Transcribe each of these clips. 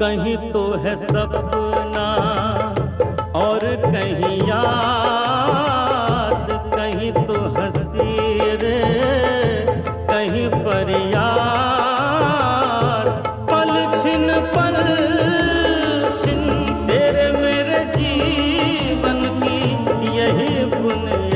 कहीं तो है सपना और कहीं याद, कहीं तो हंसी रे कहीं फरियाद। पल छिन तेरे मेरे जीवन की यही बुनियाद।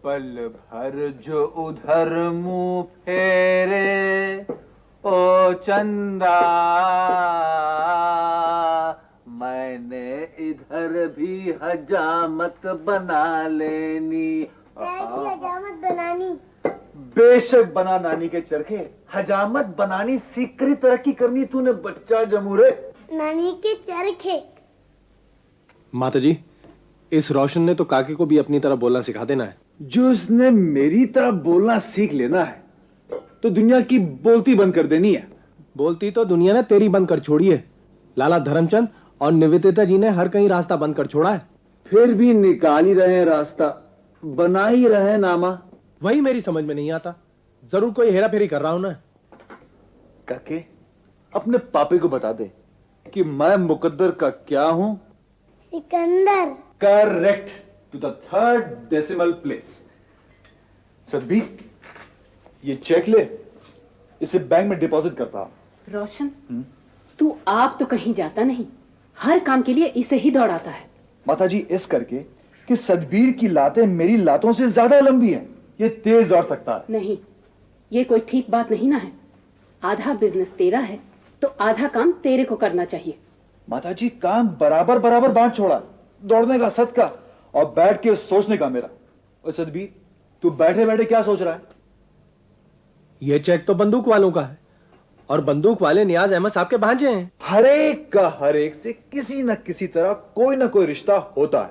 पल भर जो उधर मुंह फेरे ओ चंदा, मैंने इधर भी हजामत बना लेनी। हजामत बनानी? बेशक बना नानी के चरखे, हजामत बनानी सीख कर तरक्की करनी तूने बच्चा जमूरे। नानी के चरखे। माताजी, इस रोशन ने तो काके को भी अपनी तरह बोलना सिखा देना है। जो उसने मेरी तरह बोलना सीख लेना है तो दुनिया की बोलती बंद कर देनी है। बोलती तो दुनिया ने तेरी बंद कर छोड़ी है। लाला धर्मचंद और निवेदिता जी ने हर कहीं रास्ता बंद कर छोड़ा है। फिर भी निकाल ही रहे रास्ता, बना ही रहे नामा। वही मेरी समझ में नहीं आता, जरूर कोई हेरा फेरी कर रहा हूं ना। काके, अपने पापे को बता दे कि मैं मुकद्दर का क्या हूं। Sikandar. Correct, to the third decimal place. सदबी, ये चेक ले, इसे बैंक में डिपॉजिट करता हूं। रोशन, तू आप तो कहीं जाता नहीं, हर काम के लिए इसे ही दौड़ाता है। माताजी, इस करके कि सदबीर की लातें मेरी लातों से ज्यादा लंबी हैं, ये तेज दौड़ सकता है। नहीं, ये कोई ठीक बात नहीं ना है। आधा बिजनेस तेरा है तो आधा काम तेरे को करना चाहिए। माताजी, काम बराबर बराबर बांट छोड़ा, दौड़ने का सदका और बैठ के सोचने का मेरा। और सदबीर, तू बैठे बैठे क्या सोच रहा है? ये चेक तो बंदूक वालों का है और बंदूक वाले नियाज अहमद साहब के भांजे हैं। हर एक का हर एक से किसी न किसी तरह कोई ना कोई रिश्ता होता है।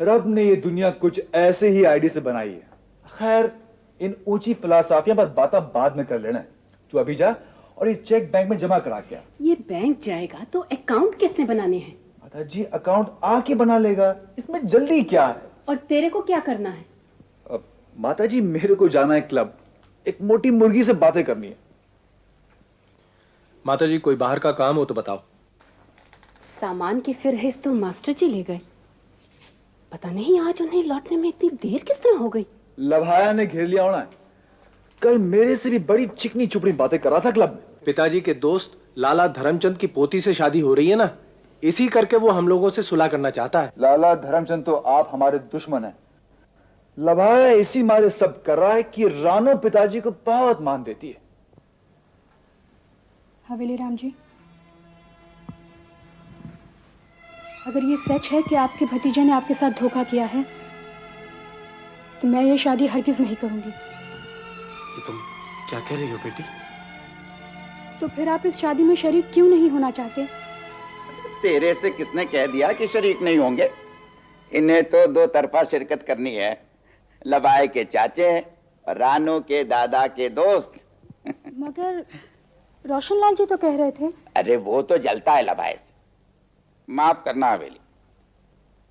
रब ने ये दुनिया कुछ ऐसे ही आईडी से बनाई है। खैर, इन ऊंची फिलासफियां पर बातें बाद में कर लेना है। तू अभी जा और ये चेक बैंक में जमा करा के आ। ये बैंक जाएगा तो अकाउंट किसने बनाने हैं? माताजी, अकाउंट आके बना लेगा, इसमें जल्दी क्या है? और तेरे को क्या करना है? माताजी, मेरे को जाना है क्लब, एक मोटी मुर्गी से बातें करनी है। माताजी, कोई बाहर का काम हो तो बताओ। सामान की फिरहिस्त तो मास्टर जी ले गए। पता नहीं आज उन्हें लौटने में इतनी देर किस तरह हो गई। लभाया ने घेर लिया होना है। कल मेरे से भी बड़ी चिकनी चुपड़ी बातें कर रहा था क्लब में। पिताजी के दोस्त लाला धर्मचंद की पोती से शादी हो रही है ना, इसी करके वो हम लोगों से सुलह करना चाहता है। लाला धर्मचंद तो आप हमारे दुश्मन हैं। लभाया इसी मारे सब कर रहा है कि रानो पिताजी को बहुत मान देती है। हवेली राम जी, अगर ये सच है कि आपके भतीजे ने आपके साथ धोखा किया है तो मैं ये शादी हरगिज नहीं करूंगी। ये तुम क्या कह रही हो बेटी? तो फिर आप इस शादी में शरीक क्यों नहीं होना चाहते? तेरे से किसने कह दिया कि शरीक नहीं होंगे? इन्हें तो दो तरफा शिरकत करनी है। लबाए के चाचे और रानू के दादा के दोस्त। मगर रोशन लाल जी तो कह रहे थे। अरे वो तो जलता है लबाए से। माफ करना हवेली,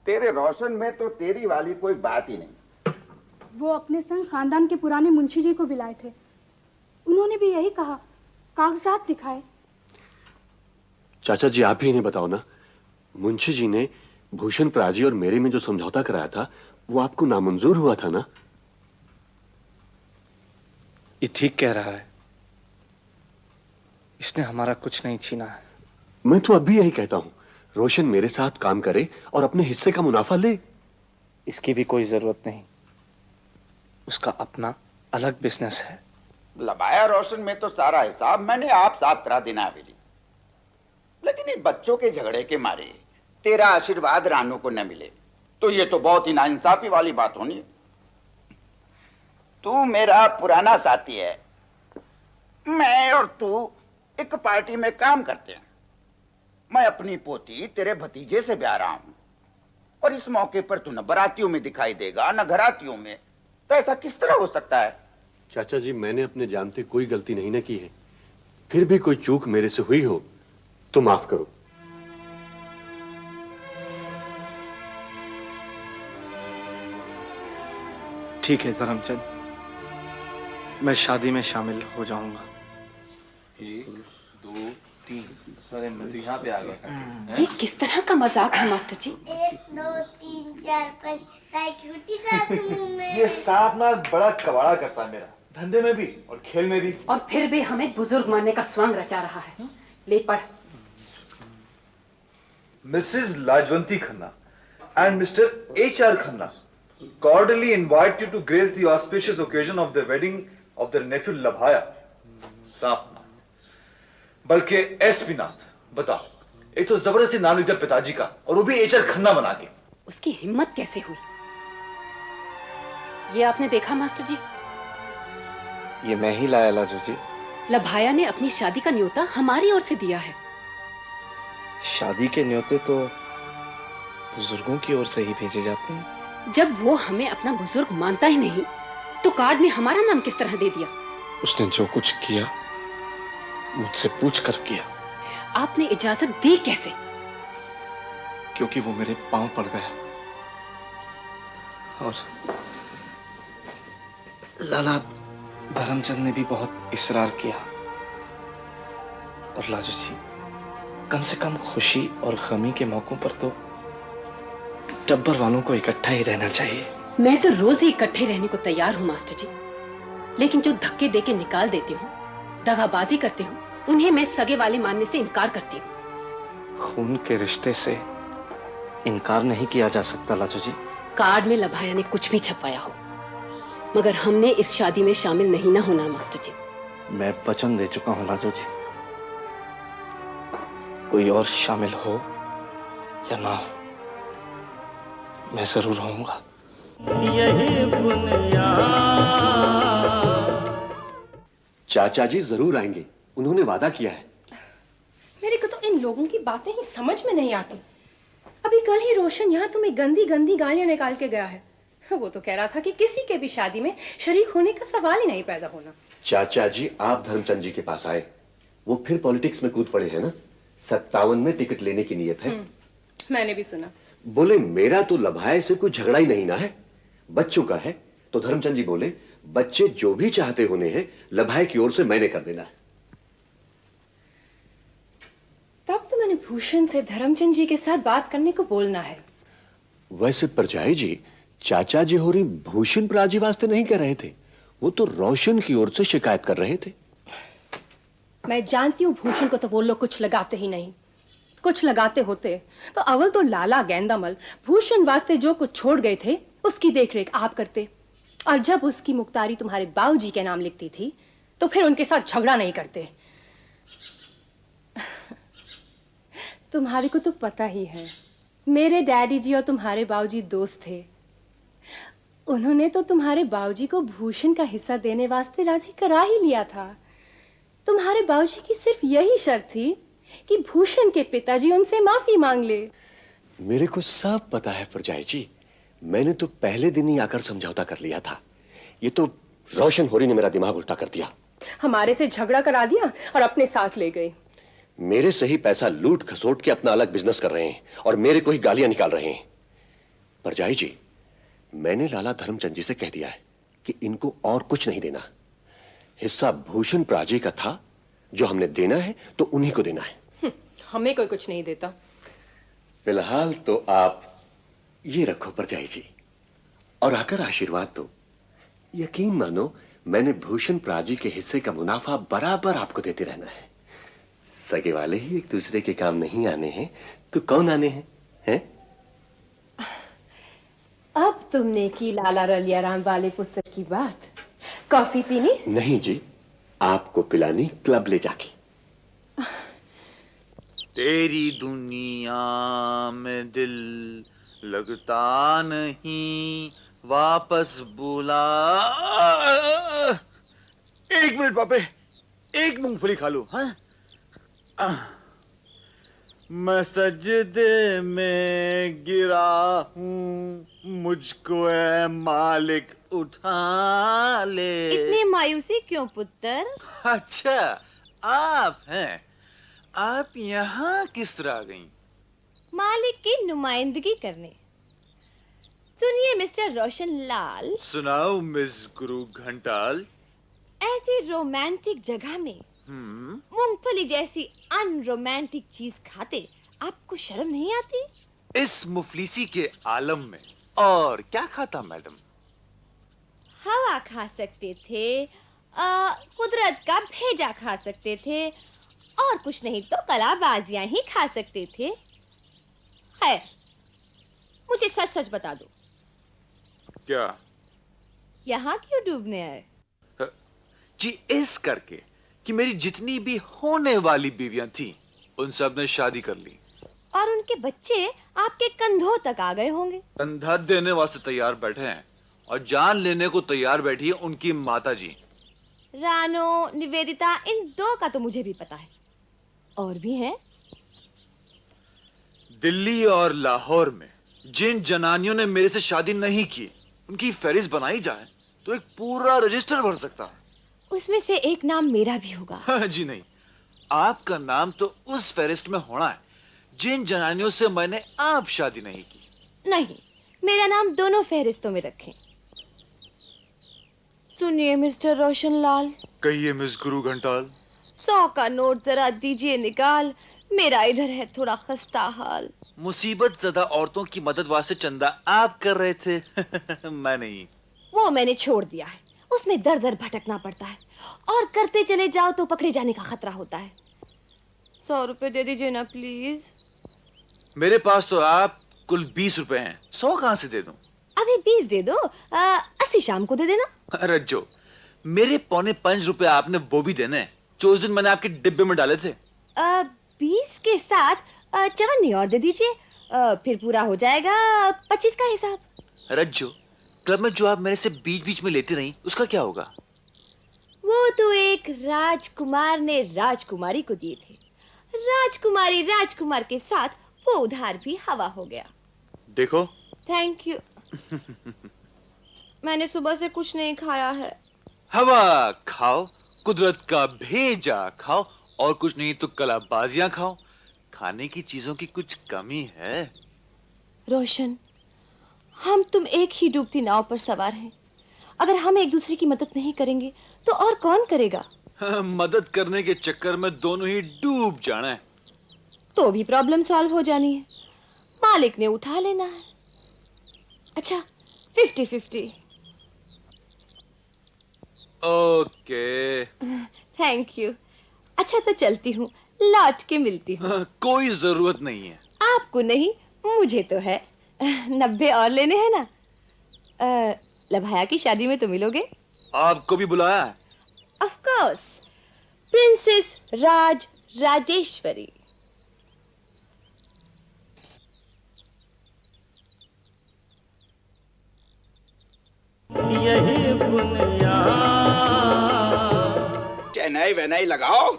तेरे रोशन में तो तेरी वाली कोई बात ही नहीं। वो अपने संग खानदान के पुराने मुंशी जी को बुलाए थे, उन्होंने भी यही कहा, कागजात दिखाए। चाचा जी, आप ही इन्हें बताओ ना, मुंशी जी ने भूषण पराजी और मेरे में जो समझौता कराया था वो आपको नामंजूर हुआ था ना? ये ठीक कह रहा है, इसने हमारा कुछ नहीं छीना है। मैं तो अब भी यही कहता हूं, रोशन मेरे साथ काम करे और अपने हिस्से का मुनाफा ले। इसकी भी कोई जरूरत नहीं, उसका अपना अलग बिजनेस है। लबाया रोशन में तो सारा हिसाब मैंने आप साफ करा देना हवेली, लेकिन इन बच्चों के झगड़े के मारे तेरा आशीर्वाद रानू को न मिले तो ये तो बहुत ही नाइंसाफी वाली बात होनी। तू मेरा पुराना साथी है, मैं और तू एक पार्टी में काम करते हैं। मैं अपनी पोती तेरे भतीजे से ब्याह रहा हूं और इस मौके पर तू न बारातियों में दिखाई देगा न घरातियों में, तो ऐसा किस तरह हो सकता है? चाचा जी, मैंने अपने जानते कोई गलती नहीं न की है, फिर भी कोई चूक मेरे से हुई हो तो माफ करो। ठीक है धर्मचंद, मैं शादी में शामिल हो जाऊंगा। 1 2 3 अरे मैं तो यहाँ पे आ गया। ये किस तरह का मजाक है मास्टर जी? 1 2 3 4 5 क्यूटी सांप मुंह में। ये सांप ना बड़ा कबाड़ा करता है मेरा, धंधे में भी और खेल में भी। और फिर भी हमें बुजुर्ग मानने का स्वांग रचा रहा है। ले पढ़। Mrs. Lajwanti Khanna and Mr. H.R. Khanna cordially invite you to grace the auspicious occasion of the wedding of their nephew Labhaya. सांपनाथ, बल्कि एसपी नाथ। बताओ, एक तो जबरदस्ती नाम लिख दिया पिताजी का, और वो भी एचआर खन्ना बना के। उसकी हिम्मत कैसे हुई? ये आपने देखा मास्टर जी? ये मैं ही लाया लाजो जी। लभाया ने अपनी शादी का न्योता हमारी ओर से दिया है। शादी के न्योते तो बुजुर्गों की ओर से ही भेजे जाते हैं। जब वो हमें अपना बुजुर्ग मानता ही नहीं, तो कार्ड में हमारा नाम किस तरह दे दिया? उसने जो कुछ किया मुझसे पूछ कर किया। आपने इजाजत दी कैसे? क्योंकि वो मेरे पांव पड़ गया और लाला धर्मचंद ने भी बहुत इसरार किया। और लाजू जी, कम से कम खुशी और गमी के मौकों पर तो टब्बर वालों को इकट्ठा ही रहना चाहिए। मैं तो रोज ही इकट्ठे रहने को तैयार हूँ मास्टर जी, लेकिन जो धक्के देके निकाल देते हो, दगाबाजी करते हो, उन्हें मैं सगे वाले मानने से इनकार करती हूँ। खून के रिश्ते से इनकार नहीं किया जा सकता लाजू जी। कार्ड में लभाया ने कुछ भी छपवाया हो, मगर हमने इस शादी में शामिल नहीं ना होना मास्टर जी। मैं वचन दे चुका हूं लाजो जी, कोई और शामिल हो या ना हो, मैं जरूर होऊंगा। यही बुनियाद। चाचा जी जरूर आएंगे, उन्होंने वादा किया है। मेरे को तो इन लोगों की बातें ही समझ में नहीं आती। अभी कल ही रोशन यहाँ तुम्हें गंदी गंदी गालियां निकाल के गया है। वो तो कह रहा था कि किसी के भी शादी में शरीक होने का सवाल ही नहीं पैदा होना। चाचा जी आप धर्मचंद जी के पास आए, वो फिर पॉलिटिक्स में कूद पड़े हैं ना। 57 में टिकट लेने की नियत है। मैंने भी सुना। बोले मेरा तो लभाए से कोई झगड़ा ही नहीं ना है, बच्चों का है। तो धर्मचंद जी बोले बच्चे जो भी चाहते होने हैं लभाए की ओर से मैंने कर देना है। तब तो मैंने भूषण से धर्मचंद जी के साथ बात करने को बोलना है। वैसे परजाई जी, चाचा जी होरी भूषण प्राजी वास्ते नहीं कह रहे थे, वो तो रोशन की ओर से शिकायत कर रहे थे। मैं जानती हूँ भूषण को तो वो लोग कुछ लगाते ही नहीं। कुछ लगाते होते तो अव्वल तो लाला गेंदामल भूषण वास्ते जो कुछ छोड़ गए थे उसकी देखरेख आप करते, और जब उसकी मुख्तारी तुम्हारे बाबूजी के नाम लिखती थी तो फिर उनके साथ झगड़ा नहीं करते। तुम्हारे को तो पता ही है, मेरे डैडी जी और तुम्हारे बाबूजी दोस्त थे। उन्होंने तो तुम्हारे बाबूजी को भूषण का हिस्सा देने वास्ते राजी करा ही लिया था। तुम्हारे बाबूजी की सिर्फ यही शर्त थी कि भूषण के पिताजी उनसे माफी मांग ले। मेरे को सब पता है परजाई जी, मैंने तो पहले दिन ही आकर समझौता कर लिया था। ये तो रोशन होरी ने मेरा दिमाग उल्टा कर दिया। हमारे से झगड़ा करा दिया और अपने साथ ले गए। मेरे से ही पैसा लूट खसोट के अपना अलग बिजनेस कर रहे हैं और मेरे को ही गालियां निकाल रहे हैं। परजाई जी, मैंने लाला धर्मचंद जी से कह दिया है कि इनको और कुछ नहीं देना। हिस्सा भूषण प्राजी का था, जो हमने देना है तो उन्हीं को देना है। हमें कोई कुछ नहीं देता। फिलहाल तो आप ये रखो परजाई जी, और आकर आशीर्वाद दो। यकीन मानो मैंने भूषण प्राजी के हिस्से का मुनाफा बराबर आपको देते रहना है। सगे वाले ही एक दूसरे के काम नहीं आने हैं तो कौन आने हैं, हैं? अब तुमने की लाला रलिया राम वाले पुत्र की बात। कॉफी पीनी? नहीं जी, आपको पिलानी क्लब ले जाके। तेरी दुनिया में दिल लगता नहीं, वापस बुला। 1 मिनट पापे, एक मूंगफली खा लो। हाँ, मैं सजदे में गिरा हूँ, मुझको ए मालिक उठा ले। इतनी मायूसी क्यों पुत्र? अच्छा, आप हैं। आप यहाँ किस तरह आ गई? मालिक की नुमाइंदगी करने। सुनिए मिस्टर रोशन लाल, सुनाओ मिस गुरु घंटाल। ऐसी रोमांटिक जगह में मूंगफली जैसी अनरोमांटिक चीज खाते आपको शर्म नहीं आती? इस मुफलिसी के आलम में और क्या खाता मैडम? हवा खा सकते थे, कुदरत का भेजा खा सकते थे, और कुछ नहीं तो कलाबाजियां ही खा सकते थे। खैर, मुझे सच सच बता दो, क्या? यहाँ क्यों डूबने आए? जी इस करके कि मेरी जितनी भी होने वाली बीवियां थीं, उन सब ने शादी कर ली। और उनके बच्चे आपके कंधों तक आ गए होंगे। कंधा देने वास्ते तैयार बैठे हैं और जान लेने को तैयार बैठी है उनकी माता जी। रानो, निवेदिता, इन दो का तो मुझे भी पता है, और भी हैं। दिल्ली और लाहौर में जिन जनानियों ने मेरे से शादी नहीं की, उनकी फहरिस्त बनाई जाए तो एक पूरा रजिस्टर भर सकता है। उसमें से एक नाम मेरा भी होगा। जी नहीं, आपका नाम तो उस फहरिस्त में होना है जिन जनानियों से मैंने आप शादी नहीं की। नहीं, मेरा नाम दोनों फहरिस्तों में रखें। सुनिए मिस्टर रोशन लाल। कहिए मिस गुरु घंटाल। 100 का नोट जरा दीजिए निकाल, मेरा इधर है थोड़ा खस्ता हाल। मुसीबत ज़्यादा औरतों की मदद वास्ते चंदा आप कर रहे थे। मैं नहीं। वो मैंने छोड़ दिया है, उसमें दर दर भटकना पड़ता है, और करते चले जाओ तो पकड़े जाने का खतरा होता है। 100 रुपए दे दीजिए ना प्लीज। मेरे पास तो आप कुल 20 रुपए हैं, 100 कहां से दे दूं? अभी 20 दे दो, 80 शाम को दे देना। अरे जो मेरे 4.5 रुपए आपने वो भी देने हैं जो उस दिन मैंने आपके डिब्बे में डाले थे। 20 के साथ 54 और दे दीजिए, फिर पूरा हो जाएगा 25 का हिसाब। रज्जो, क्लब में जो आप मेरे से बीच बीच में लेती रही, उसका क्या होगा? वो तो एक राजकुमार ने राजकुमारी को दिए थे, राजकुमारी राजकुमार के साथ वो उधार भी हवा हो गया। देखो। Thank you. मैंने सुबह से कुछ नहीं खाया है। हवा खाओ, कुदरत का भेजा खाओ, और कुछ नहीं तो कलाबाजियां खाओ। खाने की चीजों की कुछ कमी है? रोशन, हम तुम एक ही डूबती नाव पर सवार हैं। अगर हम एक दूसरे की मदद नहीं करेंगे तो और कौन करेगा? मदद करने के चक्कर में दोनों ही डूब जाना है। तो भी प्रॉब्लम सॉल्व हो जानी है, मालिक ने उठा लेना है। अच्छा, 50-50। ओके। Thank you. अच्छा तो चलती हूँ, लौट के मिलती हूँ। कोई जरूरत नहीं है। आपको नहीं, मुझे तो है। 90 और लेने हैं ना? लभाया की शादी में तो मिलोगे? आपको भी बुलाया है? Of course, princess Rajeshwari. यही बुनियाद। चेन्नई वेनई लगाओ।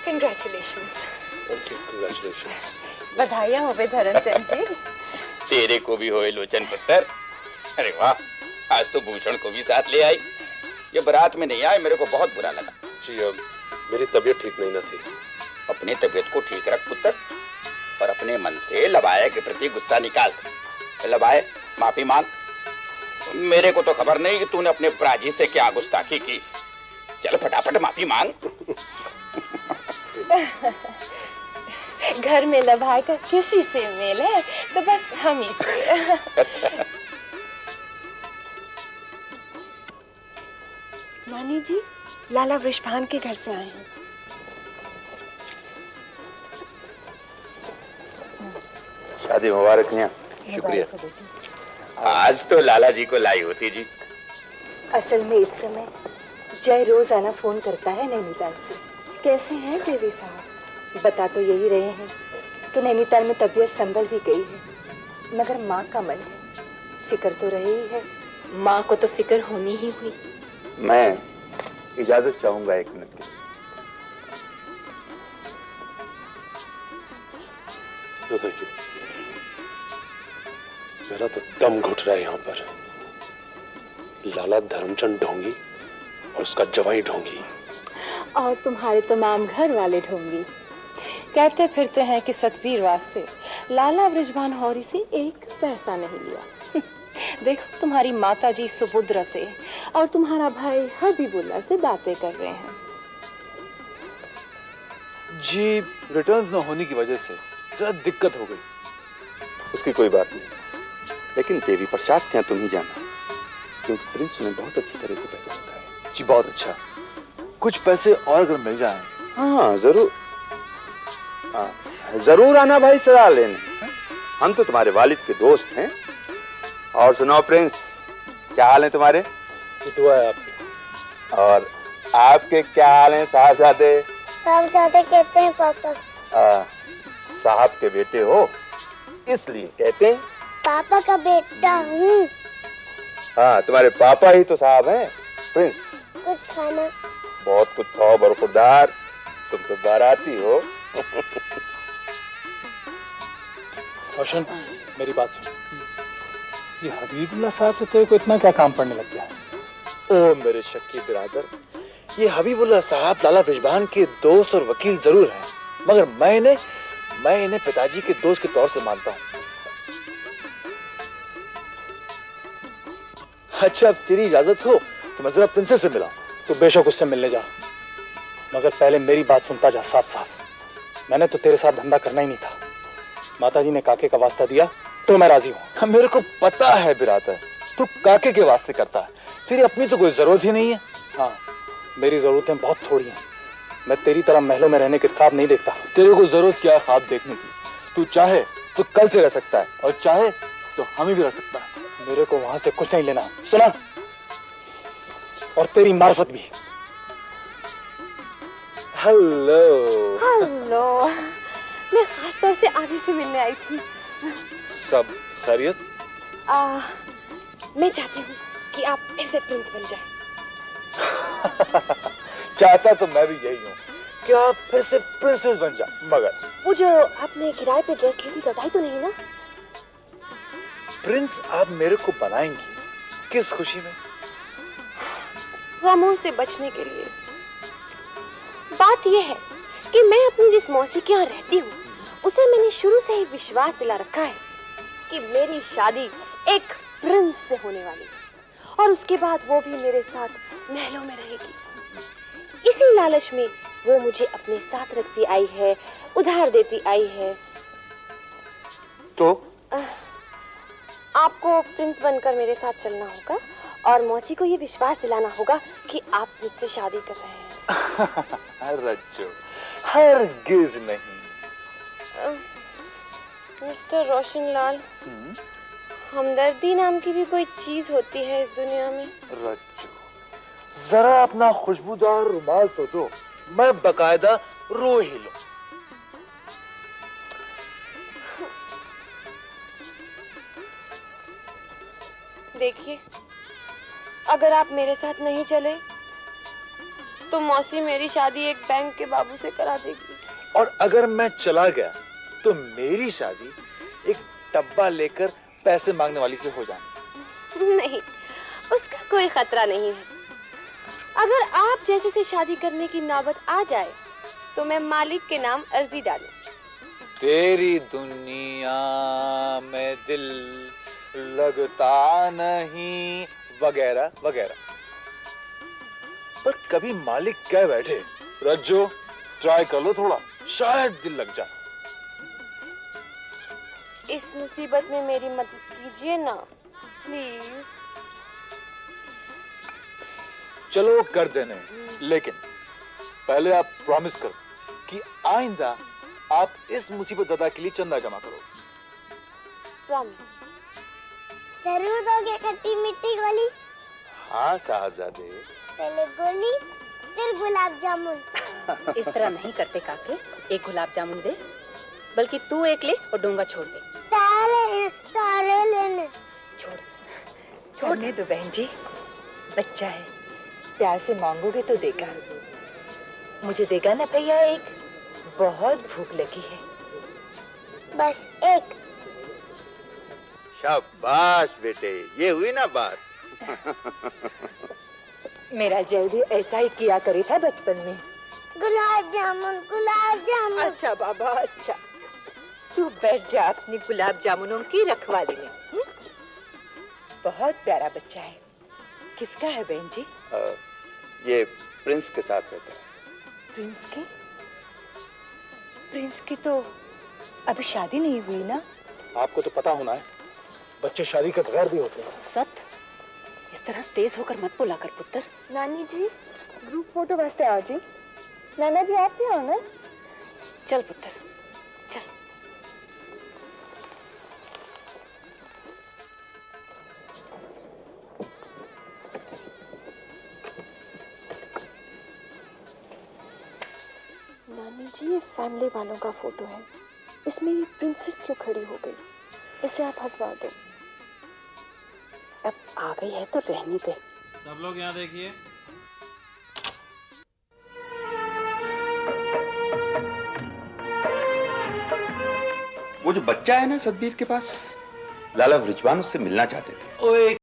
कंग्रेचुलेशंस। Thank you, congratulations. बधाइयाँ हो बे धर्मचंद जी। तेरे को भी होए लोचन पुत्र। अरे वाह, आज तो भूषण को भी साथ ले आई। ये बारात में नहीं आए, मेरे को बहुत बुरा लगा। जी मेरी तबीयत ठीक नहीं ना थी। अपनी तबीयत को ठीक रख पुत्र, और अपने मन से लबाया के प्रति गुस्सा निकाल। लबाया, माफी मांग। मेरे को तो खबर नहीं कि तूने अपने प्राजी से क्या गुस्ताखी की। चल फटाफट माफी मांग। घर में लभाई का किसी से मेल है तो बस हम ही से। अच्छा। नानी जी, लाला वृषभान के घर से आए हैं। शादी मुबारक है। शुक्रिया। आज तो लाला जी को लाई होती जी। असल में इस समय जय रोजाना फोन करता है नैनीताल से। कैसे हैं जेवी साहब? बता तो यही रहे हैं कि नैनीताल में तबीयत संभल भी गई है, मगर माँ का मन है, फिक्र तो रही ही है। माँ को तो फिक्र होनी ही हुई। मैं इजाजत चाहूंगा 1 मिनट की। No thank you. मेरा तो दम घुट रहा है यहाँ पर। लाला धर्मचंद ढोंगी और उसका जवाई ढोंगी, और तुम्हारे तमाम घर वाले ढोंगी। कहते फिरते हैं कि सतवीर वास्ते लाला बृजभान हौरी से एक पैसा नहीं लिया। देखो तुम्हारी माताजी सुभद्रा से और तुम्हारा भाई हबीबुल्ला से बातें कर रहे हैं। जी रिटर्न्स न होने की वजह से जरा दिक्कत हो गई। उसकी कोई बात नहीं, लेकिन देवी प्रसाद क्या तुम ही जाना, क्योंकि प्रिंस उन्हें बहुत अच्छी तरह से पहचानता है। जी बहुत अच्छा, कुछ पैसे और अगर मिल जाएं। हाँ जरूर, हाँ जरूर आना भाई सलाह लेने, हम तो तुम्हारे वालिद के दोस्त हैं। और सुनाओ प्रिंस, क्या हाल है तुम्हारे? दुआ है आपकी। और आपके क्या हाल हैं साहबजादे? साहबजादे कहते हैं पापा। साहब के बेटे हो इसलिए कहते हैं। पापा का बेटा हूँ। हाँ तुम्हारे पापा ही तो साहब हैं। प्रिंस कुछ खाना? बहुत कुछ खाओ बरखुरदार, तुम तो बाराती हो। रोशन मेरी बात सुन, ये हबीबुल्ला साहब से तेरे को इतना क्या काम पड़ने लग गया है? ओ मेरे शक्की बिरादर, ये हबीबुल्ला साहब लाला बृजभान के दोस्त और वकील जरूर हैं, मगर मैं इन्हें पिताजी के दोस्त के तौर से मानता हूँ। अच्छा अब तेरी इजाजत हो तो मैं जरा प्रिंसेस से मिला। तू बेशक उससे मिलने जा, मगर पहले मेरी बात सुनता जा साफ साफ। मैंने तो तेरे साथ धंधा करना ही नहीं था। माताजी ने काके का वास्ता दिया तो मैं राजी हूँ। मेरे को पता है बिरादर, तू काके के वास्ते करता है, तेरी अपनी तो कोई जरूरत ही नहीं है। हाँ मेरी जरूरतें बहुत थोड़ी हैं, मैं तेरी तरह महलों में रहने के ख्वाब नहीं देखता। तेरे को जरूरत क्या है ख्वाब देखने की? तू चाहे तो कल से रह सकता है और चाहे तो हम ही भी रह सकता है। मेरे को वहां से कुछ नहीं लेना, सुना? और तेरी मार्फत भी। हेलो। हेलो, मैं खास तौर से आगे से मिलने आई थी। सब खैरियत? मैं चाहती हूँ कि आप फिर से प्रिंस बन जाएं। चाहता तो मैं भी यही हूँ कि आप फिर से प्रिंसेस बन जाए, मगर वो जो आपने किराए पे ड्रेस ली थी लौटाई तो नहीं ना? प्रिंस आप मेरे को बनाएंगी किस खुशी में? गमों से बचने के लिए। बात यह है कि मैं अपनी जिस मौसी के यहाँ रहती हूँ उसे मैंने शुरू से ही विश्वास दिला रखा है कि मेरी शादी एक प्रिंस से होने वाली है और उसके बाद वो भी मेरे साथ महलों में रहेगी। इसी लालच में वो मुझे अपने साथ रखती आई है, उधार देती आई है। तो आपको प्रिंस बनकर मेरे साथ चलना होगा और मौसी को ये विश्वास दिलाना होगा कि आप मुझसे शादी कर रहे हैं। रज्जो, हरगिज नहीं। मिस्टर रोशनलाल, हमदर्दी नाम की भी कोई चीज होती है इस दुनिया में? रज्जो, जरा अपना खुशबूदार रुमाल तो दो, मैं बकायदा रो ही लूं। देखिए, अगर आप मेरे साथ नहीं चले तो मौसी मेरी शादी एक बैंक के बाबू से करा देगी। और अगर मैं चला गया तो मेरी शादी एक डब्बा लेकर पैसे मांगने वाली से हो जानी। नहीं, उसका कोई खतरा नहीं है। अगर आप जैसे से शादी करने की नौबत आ जाए तो मैं मालिक के नाम अर्जी डालूं। तेरी दुनिया में दिल लगता नहीं वगैरह वगैरह। पर कभी मालिक कह बैठे, रज्जो ट्राई कर लो थोड़ा, शायद दिल लग जाए। इस मुसीबत में मेरी मदद कीजिए ना, प्लीज। चलो कर देने, लेकिन पहले आप प्रॉमिस करो कि आइंदा आप इस मुसीबत ज़दा के लिए चंदा जमा करो। प्रॉमिस। जरूर दोगे खट्टी मीठी गोली? हाँ साहबजादे। पहले गोली फिर गुलाब जामुन। इस तरह नहीं करते काके, एक गुलाब जामुन दे, बल्कि तू एक ले और डोंगा छोड़ दे। सारे लेने। छोड़ने दो बहन जी, बच्चा है, प्यार से मांगोगे तो देगा। मुझे देगा ना भैया एक, बहुत भूख लगी है। बस एक। शाबाश बेटे, ये हुई ना बात। मेरा जय भी ऐसा ही किया करे था बचपन में। गुलाब जामुन गुलाब जामुन। अच्छा बाबा अच्छा, तू बैठ जा अपनी गुलाब जामुनों की रखवाली में। बहुत प्यारा बच्चा है। किसका है बहन जी? ये प्रिंस के साथ रहता है। प्रिंस की तो अभी शादी नहीं हुई ना? आपको तो पता होना है, बच्चे शादी के बगैर भी होते हैं। सत, इस तरह तेज होकर मत बोला कर पुत्र। नानी जी ग्रुप फोटो वास्ते आओ जी। नाना जी आप भी आओ ना। चल पुत्र चल। नानी जी ये फैमिली वालों का फोटो है, इसमें ये प्रिंसेस क्यों खड़ी हो गई? इसे आप हटवा दो। अब आ गई है तो रहने दे। सब लोग यहाँ देखिए। वो जो बच्चा है ना सतबीर के पास, लाला रिजवान उससे मिलना चाहते थे। ओए